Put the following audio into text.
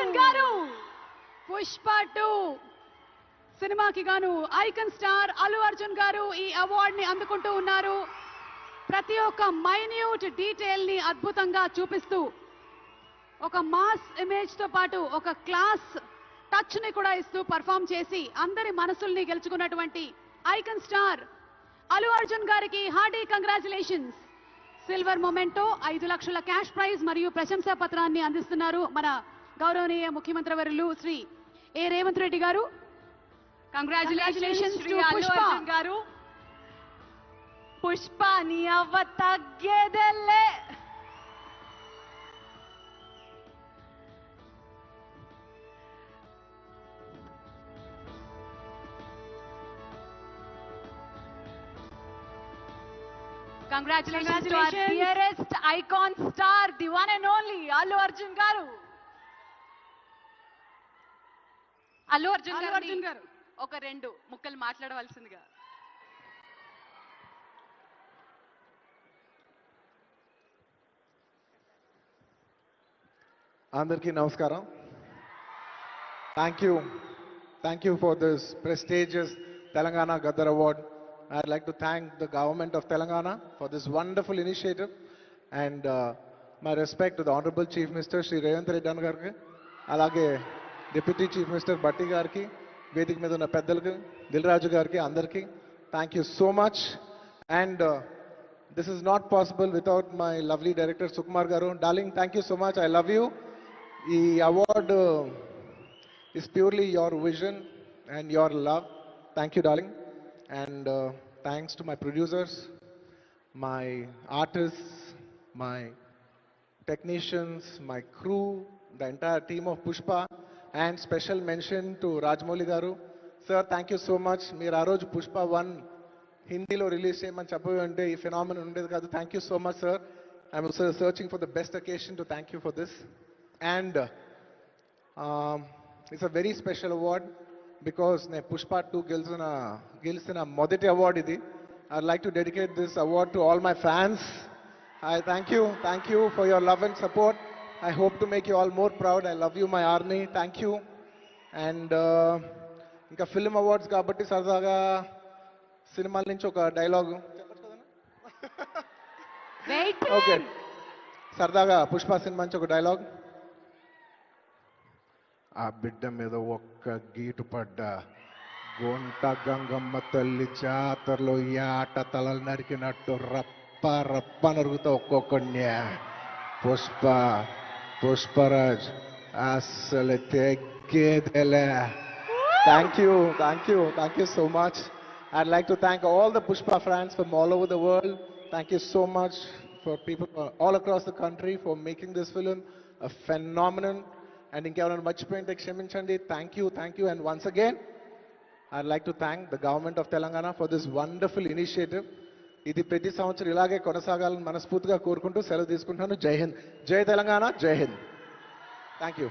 అర్జున్ గారు పుష్ప 2 సినిమాకి గాను ఐకాన్ స్టార్ అల్లు అర్జున్ గారు ఈ అవార్డ్ ని అందుకుంటూ ఉన్నారు. ప్రతి ఒక్క మైన్యూట్ డీటెయిల్ ని అద్భుతంగా చూపిస్తూ ఒక మాస్ ఇమేజ్ తో పాటు ఒక క్లాస్ టచ్ ని కూడా ఇస్తూ పర్ఫామ్ చేసి అందరి మనసుల్ని గెలుచుకున్నటువంటి ఐకాన్ స్టార్ అల్లు అర్జున్ గారికి హార్డీ కంగ్రాచులేషన్స్. సిల్వర్ మొమెంటో 5 లక్షల క్యాష్ ప్రైజ్ మరియు ప్రశంసా పత్రాన్ని అందిస్తున్నారు మన గౌరవనీయ ముఖ్యమంత్రి వర్యులు శ్రీ ఏ రేవంత్ రెడ్డి గారు. కంగ్రాచులేషన్స్ టు అల్లు అర్జున్ గారు. పుష్ప నీ అవ్వ తగ్గేదెల్లే. Congratulations to our dearest icon star, the one and only Allu Arjun garu. Allu Arjun garu oka rendu mukkalu maatladavaల్సిందిగా. Andarki namaskaram. Thank you for this prestigious Telangana Gaddar Award. I'd like to thank the government of Telangana for this wonderful initiative, and my respect to the Honorable Chief Minister Shri Revanth Reddy Gariki, alage Deputy Chief Minister Batti Gariki, Vedik మీద ఉన్న పెద్దలకు దిల్రాజు గారికి అందరికీ thank you so much. And this is not possible without my lovely director Sukumar garu. Darling, thank you so much. I love you. ఈ award is purely your vision and your love. Thank you, darling. And thanks to my producers, my artists, my technicians, my crew, the entire team of Pushpa, and special mention to Rajamouli garu. Sir, thank you so much. Meer aa roju Pushpa 1 Hindi lo release cheyamani cheppante ee phenomenon undedi kaadu. Thank you so much, sir. I'm also searching for the best occasion to thank you for this. And it's a very special award because ne Pushpa 2 గెలిచిన మొదటి award ఇది. I'd like to dedicate this award to all my fans. I thank you for your love and support. I hope to make you all more proud. I love you, my army. Thank you. And ఇంకా film awards కాబట్టి సరదాగా సినిమాల నుంచి ఒక dialogue okay, సరదాగా Pushpa cinema నుంచి ఒక dialogue. ఆ బిడ్డ మీద ఒక్క గీటు పడ్డా గుంట గంగమ్మ తల్లి జాతరలో ఈ ఆట తలలు నరికినట్టు రప్ప రప్ప నరుగుతా ఒక్కొక్కడిని. పుష్పరాజ్ అసలు తెగ్గేదేలే. Thank you so much. I'd like to thank all the Pushpa fans from all over the world. Thank you so much for people all across the country for making this film a phenomenon. And ఇంకెవరైనా మర్చిపోయింటే క్షమించండి. Thank you. And once again, I'd like to thank the government of Telangana for this wonderful initiative. ఇది ప్రతి సంవత్సరం ఇలాగే కొనసాగాలని మనస్ఫూర్తిగా కోరుకుంటూ సెలవు తీసుకుంటున్నాను. జై హింద్, జై తెలంగాణ, జై హింద్. Thank you.